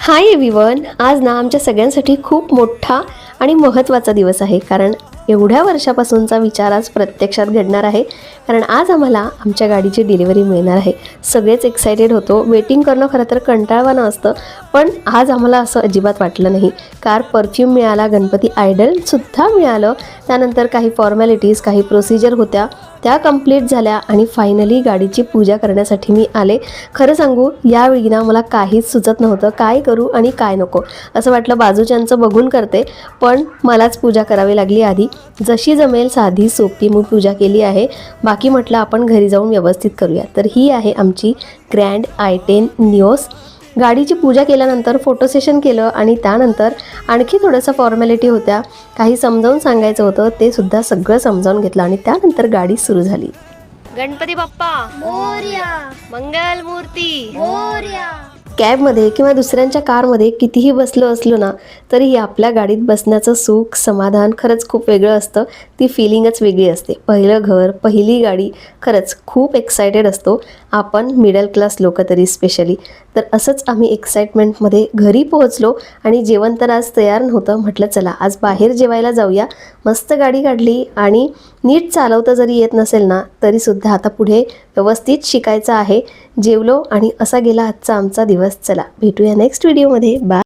Hi everyone, आज ना आमच्या सगळ्यांसाठी खूप मोठा आणि महत्त्वाचा दिवस आहे. कारण एवढ्या वर्षापासूनचा विचार आज प्रत्यक्षात घडणार आहे. कारण आज आम्हाला आमच्या गाडीची डिलिव्हरी मिळणार आहे. सगळेच एक्सायटेड होतो. वेटिंग करणं खरं तर कंटाळवाणं असतं, पण आज आम्हाला असं अजिबात वाटलं नाही. कार परफ्यूम मिळाला, गणपती आयडलसुद्धा मिळालं. त्यानंतर काही फॉर्मॅलिटीज, काही प्रोसिजर होत्या, त्या कंप्लीट झाल्या आणि फायनली गाडीची पूजा करण्यासाठी मी आले. खरं सांगू, यावेळी ना मला काहीच सुचत नव्हतं, काय करू आणि काय नको. असं वाटलं बाजूच्यांचं बघून करते, पण मलाच पूजा करावी लागली. आधी जशी जमेल साधी सोपी मी पूजा केली आहे. बाकी म्हटलं आपण घरी जाऊन व्यवस्थित करूया. तर ही आहे आमची ग्रँड i10 निओस. गाडीची पूजा केल्यानंतर फोटो सेशन केलं आणि त्यानंतर आणखी थोडंसं फॉर्मॅलिटी होत्या, काही समजावून सांगायचं होतं, ते सुद्धा सगळं समजावून घेतलं आणि त्यानंतर गाडी सुरू झाली. गणपती बाप्पा मोरया मंगल मूर्ती. मोरया. कॅबमध्ये किंवा दुसऱ्यांच्या कारमध्ये कितीही बसलो असलो ना, तरीही आपल्या गाडीत बसण्याचं सुख, समाधान खरंच खूप वेगळं असतं. ती फिलिंगच वेगळी असते. पहिलं घर, पहिली गाडी, खरंच खूप एक्सायटेड असतो आपण, मिडल क्लास लोक तरी स्पेशली. तर असंच आम्ही एक्साइटमेंटमध्ये घरी पोहोचलो आणि जेवण तर आज तयार नव्हतं. म्हटलं चला आज बाहेर जेवायला जाऊया. मस्त गाडी काढली आणि नीट चालवता जरी येत नसेल ना, तरीसुद्धा आता पुढे व्यवस्थित शिकायचं आहे. जेवलो आणि असा गेला आजचा आमचा दिवस. चला भेटूया नेक्स्ट व्हिडिओमध्ये. बाय.